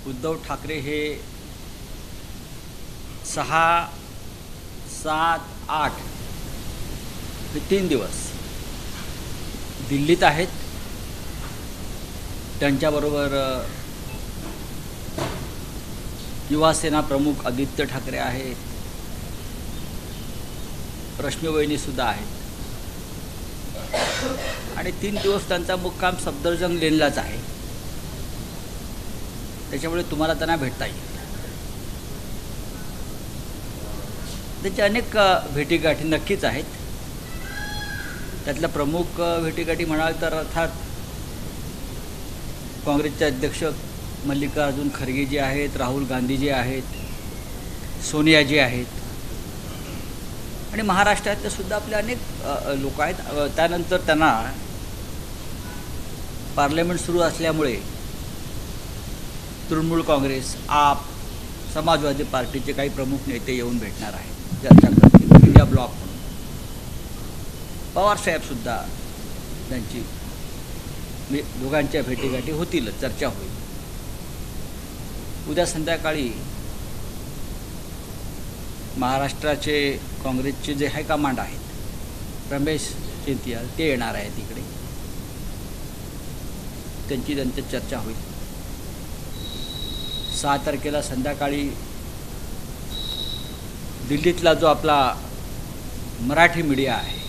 उद्धव ठाकरे हे 6, 7, 8 हे 3 दिवस दिल्लीत आहेत. त्यांच्याबरोबर युवा सेना प्रमुख आदित्य ठाकरे आहेत, रश्मी वहिनीसुद्धा आहेत आणि 3 दिवस त्यांचा मुक्काम सफदरजंग लेनलाच आहे. त्याच्यामुळे तुम्हाला त्यांना भेटता येईल. त्याच्या अनेक भेटीगाठी नक्कीच आहेत. त्यातल्या प्रमुख भेटीगाठी म्हणाल तर अर्थात काँग्रेसचे अध्यक्ष मल्लिकार्जुन खरगे जे आहेत, राहुल गांधी जे आहेत, सोनियाजी आहेत आणि महाराष्ट्रातले सुद्धा आपले अनेक लोक आहेत. त्यानंतर त्यांना पार्लमेंट सुरू असल्यामुळे तृणमूल काँग्रेस, आप, समाजवादी पार्टीचे काही प्रमुख नेते येऊन भेटणार आहेत, चर्चा करतील. इंडिया ब्लॉक म्हणून पवारसाहेबसुद्धा त्यांची दोघांच्या भेटीगाठी होतीलच, चर्चा होईल. उद्या संध्याकाळी महाराष्ट्राचे काँग्रेसचे जे हायकमांड आहेत, रमेश चिंतियाल, ते येणार आहेत इकडे. त्यांची चर्चा होईल. 6 तारखेला संध्याकाळी दिल्लीतला जो आपला मराठी मीडिया आहे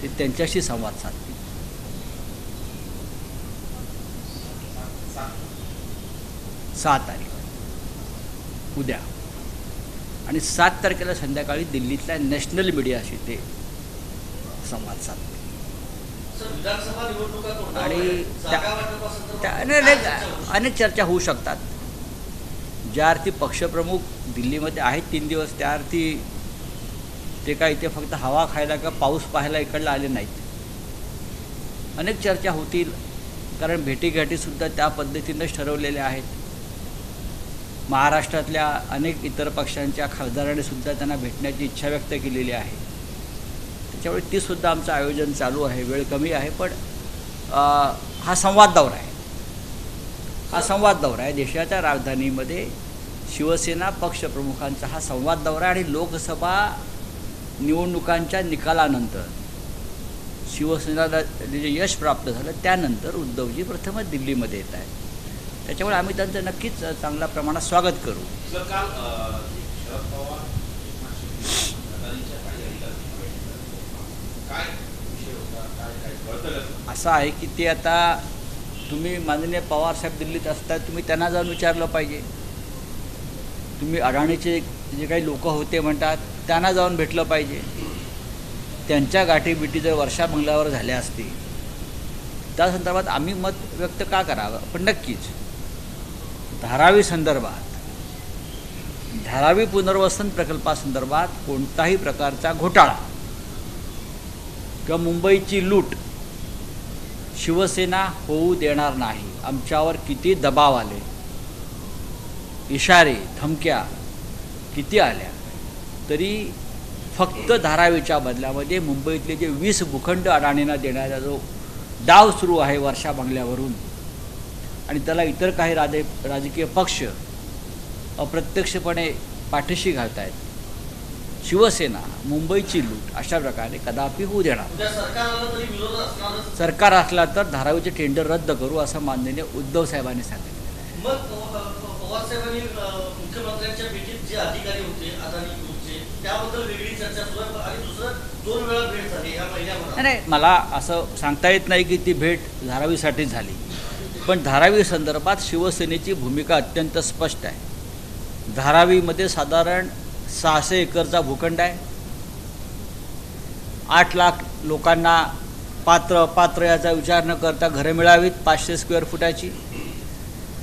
ते त्यांच्याशी संवाद साधतील. 6 तारीख उद्या आणि 7 तारखेला संध्याकाळी दिल्लीतल्या नॅशनल मीडियाशी ते संवाद साधतील. आणि अनेक चर्चा होऊ शकतात. ज्या अर्थी पक्षप्रमुख दिल्लीमध्ये आहेत 3 दिवस, त्या अर्थी ते काय इथे फक्त हवा खायला का पाऊस पाहायला इकडला आले नाहीत. अनेक चर्चा होतील, कारण भेटीगाठीसुद्धा त्या पद्धतीनेच ठरवलेल्या आहेत. महाराष्ट्रातल्या अनेक इतर पक्षांच्या खासदारांनी सुद्धा त्यांना भेटण्याची इच्छा व्यक्त केलेली आहे. त्याच्यामुळे तीसुद्धा आमचं आयोजन चालू आहे. वेळ कमी आहे, पण हा संवाद दौरा आहे. हा संवाद दौरा आहे. देशाच्या राजधानीमध्ये शिवसेना पक्षप्रमुखांचा हा संवाद दौरा आणि लोकसभा निवडणुकांच्या निकालानंतर शिवसेनेला जे यश प्राप्त झालं त्यानंतर उद्धवजी प्रथमच दिल्लीमध्ये येत आहेत. त्याच्यामुळे आम्ही त्यांचं नक्कीच चांगल्या प्रमाणात स्वागत करू. असं आहे की ते आता तुम्ही माननीय पवारसाहेब दिल्लीत असतात, तुम्ही त्यांना जाऊन विचारलं पाहिजे. तुम्ही अडाणीचे जे काही लोक होते म्हणतात त्यांना जाऊन भेटलं पाहिजे. त्यांच्या गाठीबिटी जर वर्षा बंगल्यावर झाल्या असतील त्या संदर्भात आम्ही मत व्यक्त का करावं. पण नक्कीच धारावी संदर्भात, धारावी पुनर्वसन प्रकल्पासंदर्भात कोणताही प्रकारचा घोटाळा किंवा मुंबईची लूट शिवसेना होऊ देणार नाही. आमच्यावर किती दबाव आले, इशारे, धमक्या किती आल्या, तरी फक्त धारावीच्या बदल्यामध्ये मुंबईतले जे 20 भूखंड अडाणींना देण्याचा जो डाव सुरू आहे वर्षा बंगल्यावरून, आणि त्याला इतर काही राजकीय पक्ष अप्रत्यक्षपणे पाठीशी घालत आहेत. शिवसेना मुंबईची लूट अशा प्रकारे कदापि होऊ देणार. सरकार असला तर धारावीचे टेंडर रद्द करू असं माननीय उद्धव साहेबांनी सांगितलेलं आहे. पवारसाहेबांनी मुख्यमंत्र्यांच्या भेटीत जे अधिकारी होते अदानी ग्रुपचे, त्याबद्दल वेगळी चर्चा सुरू आहे आणि दुसरं 2 वेळा भेट झाली या महिन्यामध्ये. नाही, मला असं सांगता येत नाही की ती भेट धारावीसाठीच झाली, पण धारावी संदर्भात शिवसेनेची भूमिका अत्यंत स्पष्ट आहे. धारावीमध्ये साधारण 600 एकरचा भूखंड आहे. 8 लाख लोकांना पात्र याचा विचार न करता घरं मिळावीत 500 स्क्वेअर फुटाची.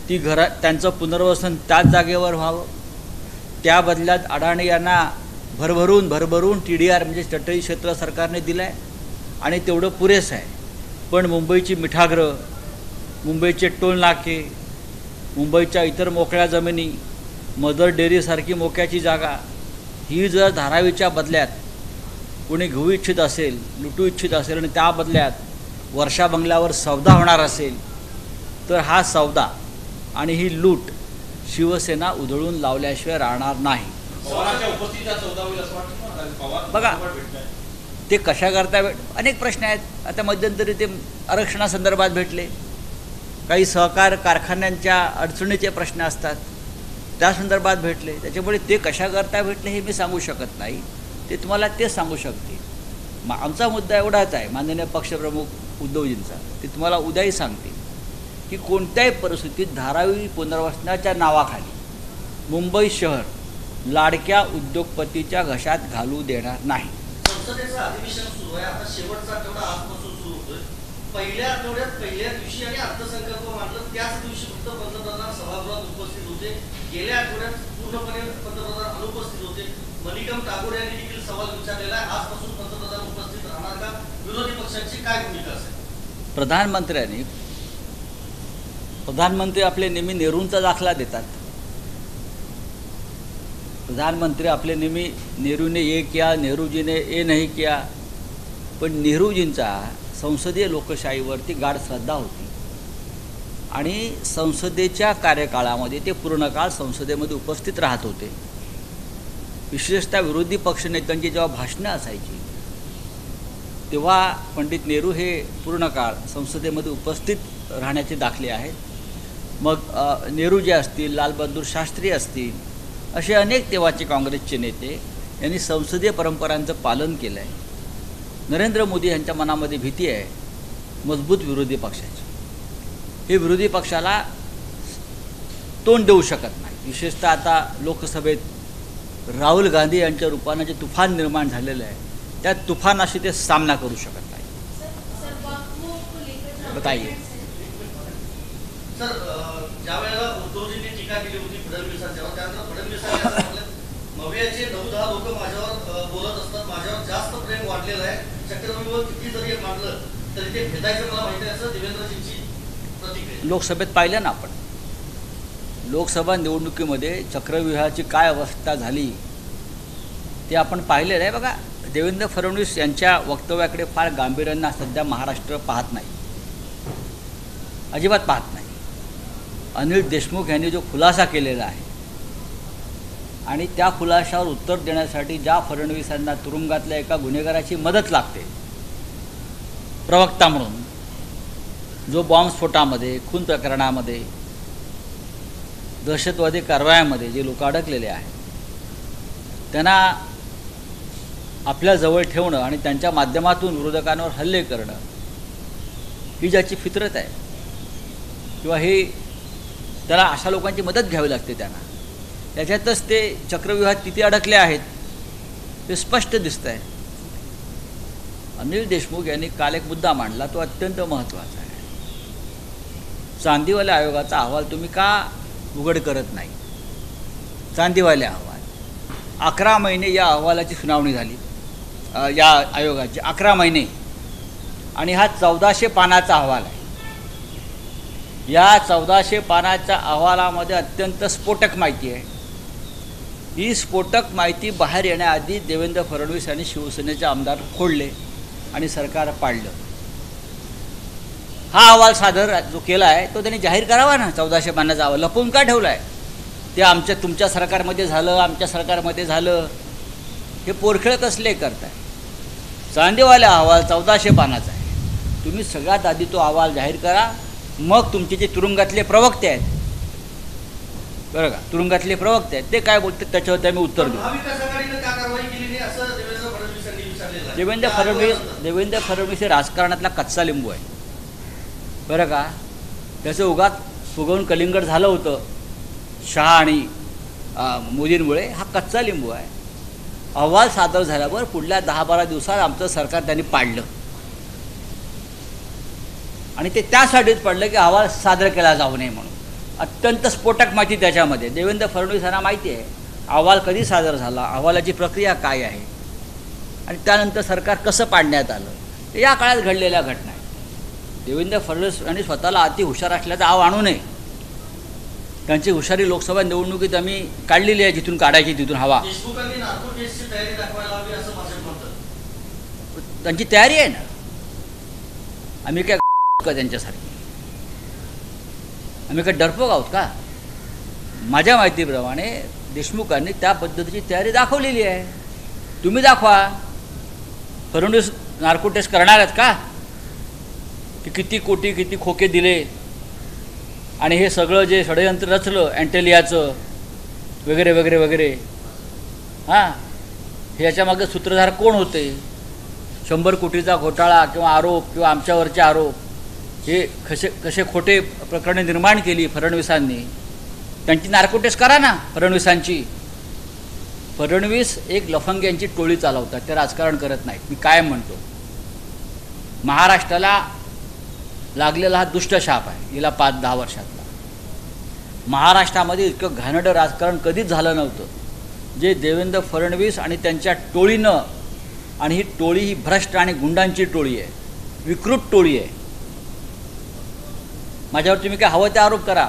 ती घरं त्यांचं पुनर्वसन त्याच जागेवर व्हावं. त्या बदल्यात अडाणी यांना भरभरून TDR म्हणजे चटई क्षेत्र सरकारने दिलं आहे आणि तेवढं पुरेसं आहे. पण मुंबईची मिठागरं, मुंबईचे टोल नाके, मुंबईच्या इतर मोकळ्या जमिनी, मदर डेअरीसारखी मोक्याची जागा ही जर धारावीच्या बदल्यात कोणी घेऊ इच्छित असेल, लुटू इच्छित असेल आणि त्या बदल्यात वर्षा बंगल्यावर सौदा होणार असेल तर हा सौदा आणि ही लूट शिवसेना उधळून लावल्याशिवाय राहणार नाही. बघा ते कशा करता अनेक प्रश्न आहेत. आता मध्यंतरी ते आरक्षणासंदर्भात भेटले, काही सहकार कारखान्यांच्या अडचणीचे प्रश्न असतात त्या संदर्भात भेटले. त्याच्यामुळे ते कशा करता भेटले हे मी सांगू शकत नाही, ते तुम्हाला तेच सांगू शकते. आमचा मुद्दा एवढाच आहे माननीय पक्षप्रमुख उद्धवजींचा, ते तुम्हाला उद्याही सांगते की कोणत्याही परिस्थितीत धारावी पुनर्वसनाच्या नावाखाली मुंबई शहर लाडक्या उद्योगपतीच्या घशात घालू देणार नाही. संसदेचं अधिवेशन सुरू आहे, आता शेवटचा आठवडा आजपासून सुरू होतोय. पहिल्या आठवड्यात पहिल्या दिवशी आणि अर्थसंकल्प मांडलं त्याच दिवशी फक्त पंतप्रधान सभागृहात उपस्थित होते. गेल्या आठवड्यात पूर्णपणे पंतप्रधान अनुपस्थित होते. मणिकम टागोर यांनी देखील सवाल विचारलेला आहे, आजपासून पंतप्रधान उपस्थित राहणार का? विरोधी पक्षांची काय भूमिका असेल? प्रधानमंत्री आपले नेहमी नेहरूंचा दाखला देतात. प्रधानमंत्री आपले नेहमी नेहरूने ये किया, नेहरूजीने ये नहीं किया. पण नेहरूजींचा संसदीय लोकशाहीवरती गाढ श्रद्धा होती आणि संसदेच्या कार्यकाळामध्ये ते पूर्ण काळ संसदेमध्ये उपस्थित राहत होते. विशेषतः विरोधी पक्षनेत्यांची जेव्हा भाषणं असायची तेव्हा पंडित नेहरू हे पूर्ण काळ संसदेमध्ये उपस्थित राहण्याचे दाखले आहेत. मग नेहरू असतील, लालबहादूर शास्त्री असतील, असे अनेक तेव्हाचे काँग्रेसचे नेते यांनी संसदीय परंपरांचं पालन केलं आहे. नरेंद्र मोदी यांच्या मनामध्ये भीती आहे मजबूत विरोधी पक्षाची. हे विरोधी पक्षाला तोंड देऊ शकत नाही. विशेषतः आता लोकसभेत राहुल गांधी यांच्या रूपानं जे तुफान निर्माण झालेलं आहे त्या तुफानाशी ते सामना करू शकत नाही. बताइए सर, ज्या वेळेला उद्धवजींनी टीका केली होती फडणवीसांच्यावर, त्यानंतर फडणवीसांनी असं म्हटलं, मवियाचे 9-10 लोक माझ्यावर बोलत असतात, माझ्यावर जास्त प्रेम वाढलेलं आहे, चक्रवर्तीवर किती जरी मांडलं तरी ते भेटायचं मला माहिती आहे, असं देवेंद्रजींची प्रतिक्रिया. लोकसभेत पाहिलं ना आपण, लोकसभा निवडणुकीमध्ये चक्रव्यूहाची काय अवस्था झाली ते आपण पाहिलेलं आहे. बघा, देवेंद्र फडणवीस यांच्या वक्तव्याकडे फार गांभीर्यानं सध्या महाराष्ट्र पाहत नाही, अजिबात पाहत नाही. अनिल देशमुख यांनी जो खुलासा केलेला आहे आणि त्या खुलाशावर उत्तर देण्यासाठी ज्या फडणवीसांना तुरुंगातल्या एका गुन्हेगाराची मदत लागते प्रवक्ता म्हणून, जो बॉम्बस्फोटामध्ये, खून प्रकरणामध्ये, दहशतवादी कारवायामध्ये जे लोक अडकलेले आहेत त्यांना आपल्याजवळ ठेवणं आणि त्यांच्या माध्यमातून विरोधकांवर हल्ले करणं ही ज्याची फितरत आहे किंवा हे त्याला अशा लोकांची मदत घ्यावी लागते त्यांना, त्याच्यातच ते चक्रव्यूहात किती अडकले आहेत ते स्पष्ट दिसतं आहे. अनिल देशमुख यांनी काल एक मुद्दा मांडला, तो अत्यंत महत्त्वाचा आहे. चांदीवाल्या आयोगाचा अहवाल तुम्ही का उघड करत नाही? चांदीवाले अहवाल 11 महिने या अहवालाची सुनावणी झाली, या आयोगाची 11 महिने, आणि हा 1400 पानाचा अहवाल आहे. या 1400 पानाच्या अहवालामध्ये अत्यंत स्फोटक माहिती आहे. ही स्फोटक माहिती बाहेर येण्याआधी देवेंद्र फडणवीस यांनी शिवसेनेचे आमदार फोडले आणि सरकार पाडलं. हा अहवाल सादर जो केला आहे तो त्यांनी जाहीर करावा ना. 1400 पानाचा अहवाल लपवून का ठेवला आहे? ते तुमच्या सरकारमध्ये झालं, आमच्या सरकारमध्ये झालं, हे पोरखेळ कसले करताय? चांदीवाला अहवाल 1400 पानाचा आहे. तुम्ही सगळ्यात आधी तो अहवाल जाहीर करा, मग तुमचे जे तुरुंगातले प्रवक्ते आहेत, बरं का, तुरुंगातले प्रवक्ते आहेत ते काय बोलतात त्याच्यावर आम्ही उत्तर देऊ. देवेंद्र फडणवीस हे राजकारणातला कच्चा लिंबू आहे, बरं का. त्याचं उगाच फुगवून कलिंगड झालं होतं शहा आणि मोदींमुळे. हा कच्चा लिंबू आहे. अहवाल सादर झाल्यावर पुढल्या 10-12 दिवसात आमचं सरकार त्यांनी पाडलं आणि ते त्यासाठीच पडलं की अहवाल सादर केला जाऊ नये म्हणून. अत्यंत स्फोटक माहिती त्याच्यामध्ये. देवेंद्र फडणवीस यांना माहिती आहे अहवाल कधी सादर झाला, अहवालाची प्रक्रिया काय आहे आणि त्यानंतर सरकार कसं पाडण्यात आलं, ते या काळात घडलेल्या घटना आहेत. देवेंद्र फडणवीस यांनी स्वतःला अति हुशार असल्याचा आव आणू नये. त्यांची हुशारी लोकसभा निवडणुकीत आम्ही काढलेली आहे, जिथून काढायची तिथून हवा. त्यांची तयारी आहे ना, आम्ही काय त्यांच्यासारखी. आम्ही काय डरपोक आहोत का? माझ्या माहितीप्रमाणे देशमुखांनी त्या पद्धतीची तयारी दाखवलेली आहे. तुम्ही दाखवा. फडणवीस नार्को टेस्ट करणार आहेत का? की किती कोटी किती खोके दिले आणि हे सगळं जे षडयंत्र रचलं अँटेलियाचं वगैरे वगैरे वगैरे, हां, हे याच्यामागे सूत्रधार कोण होते? 100 कोटीचा घोटाळा किंवा आरोप किंवा आमच्यावरचे आरोप, हे कसे खोटे प्रकरणे निर्माण केली फडणवीसांनी. त्यांची नार्को टेस्ट करा ना फडणवीसांची. फडणवीस एक लफंग्यांची टोळी चालवतात, ते राजकारण करत नाहीत. मी काय म्हणतो, महाराष्ट्राला लागलेला हा दुष्टशाप आहे गेल्या 5-10 वर्षातला. महाराष्ट्रामध्ये इतकं घाणेरडं राजकारण कधीच झालं नव्हतं जे देवेंद्र फडणवीस आणि त्यांच्या टोळीनं. आणि ही टोळी ही भ्रष्ट आणि गुंडांची टोळी आहे, विकृत टोळी आहे. माझ्यावर तुम्ही काय हवं ते आरोप करा,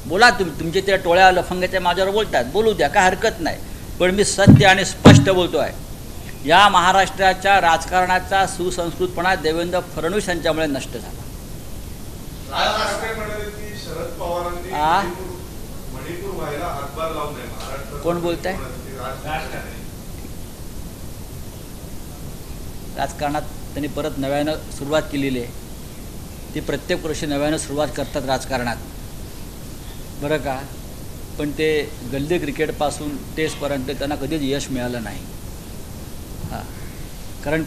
बोला. तुमचे त्या टोळ्या लफंग्याच्या माझ्यावर बोलतात, बोलू द्या, काय हरकत नाही. पण मी सत्य आणि स्पष्ट बोलतो आहे, या महाराष्ट्राच्या राजकारणाचा सुसंस्कृतपणा देवेंद्र फडणवीस यांच्यामुळे नष्ट झाला. शरद पवारांनी मणिपूर व्हायला हातभार लावू नये. महाराष्ट्र कोण बोलताय? राजकारणात त्यांनी परत नव्यानं सुरुवात केलेली आहे. ती प्रत्येक वर्षी नव्यानं सुरुवात करतात राजकारणात, बरं का. पण ते गल्ली क्रिकेटपासून टेस्टपर्यंत त्यांना कधीच यश मिळालं नाही. हां, कारण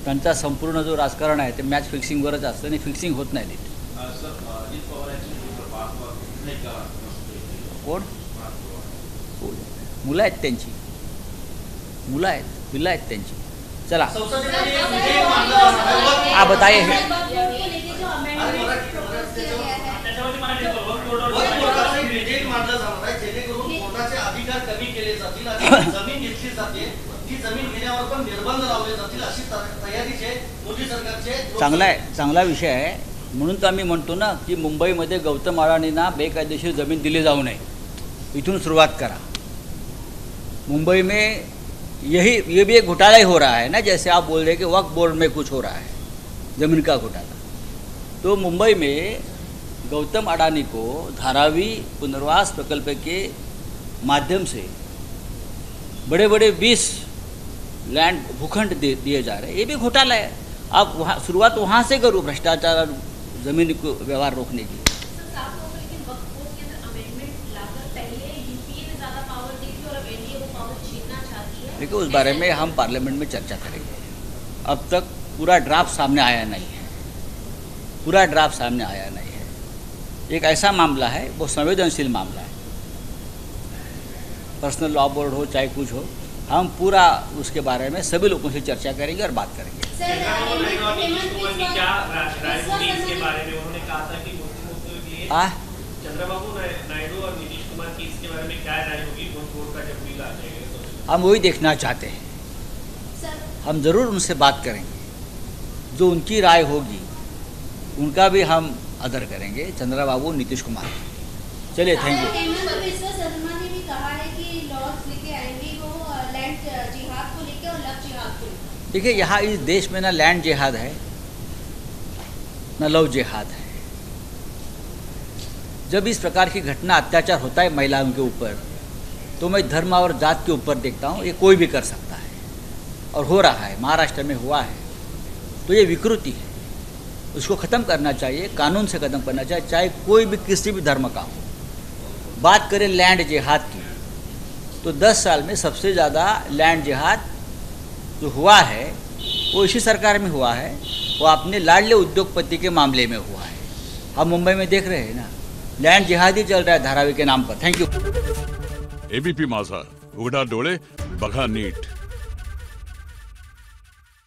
त्यांचा संपूर्ण जो राजकारण आहे ते मॅच फिक्सिंगवरच असतं आणि फिक्सिंग होत नाही नीट. कोण? मुलं आहेत त्यांची, मुलं आहेत, पिल्लं आहेत त्यांची. चला, हा बताइए. अधिकार कमी केले जातील आणि जमीन घेतली जाते, ती जमीन घेण्यावर पण निर्बंध लावले जातील अशी तयारीचे मोदी सरकारचे. चांगला विषय आहे. म्हणून तर आम्ही म्हणतो ना की मुंबईमध्ये गौतम अडाणींना बेकायदेशीर जमीन दिली जाऊ नये. इथून सुरुवात करा. मुंबई में ये भी एक घोटाला ही हो रहा है ना, जैसे आप बोल रहे हैं कि वक्फ बोर्ड में कुछ हो रहा है, ज़मीन का घोटाला. तो मुंबई में गौतम अडानी को धारावी पुनर्वास प्रकल्प के माध्यम से बड़े बड़े 20 लैंड भूखंड दिए जा रहे हैं. ये भी घोटाला है. आप वहाँ शुरुआत वहाँ से करो, भ्रष्टाचार ज़मीन को व्यवहार रोकने की. देखिए, उस बारे में हम पार्लियामेंट में चर्चा करेंगे. अब तक पूरा ड्राफ्ट सामने आया नहीं है, पूरा ड्राफ्ट सामने आया नहीं है. एक ऐसा मामला है, वो संवेदनशील मामला है. पर्सनल लॉ बोर्ड हो चाहे कुछ हो, हम पूरा उसके बारे में सभी लोगों से चर्चा करेंगे और बात करेंगे. चंद्रबाबू नायडू और नीतीश कुमार की इसके बारे में क्या राय होगी? बोर्ड का जब बिल आ जाएगा हम वही देखना चाहते हैं. हम ज़रूर उनसे बात करेंगे. जो उनकी राय होगी उनका भी हम आदर करेंगे. चंद्रबाबू, नीतीश कुमार. चलिए, थैंक यू. देखिए, यहाँ इस देश में ना लैंड जिहाद है न लव जिहाद है. जब इस प्रकार की घटना, अत्याचार होता है महिलाओं के ऊपर, तो मैं धर्म और जात के ऊपर देखता हूँ. ये कोई भी कर सकता है और हो रहा है, महाराष्ट्र में हुआ है. तो ये विकृति है, उसको ख़त्म करना चाहिए, कानून से ख़त्म करना चाहिए, चाहे कोई भी किसी भी धर्म का हो. बात करें लैंड जिहाद की, तो 10 साल में सबसे ज़्यादा लैंड जिहाद जो हुआ है वो इसी सरकार में हुआ है. वो अपने लाडले उद्योगपति के मामले में हुआ है. हम मुंबई में देख रहे हैं ना, लैंड जिहाद ही चल रहा है धारावी के नाम पर. Thank you. एबीपी माझा, उघडा डोळे बघा नीट.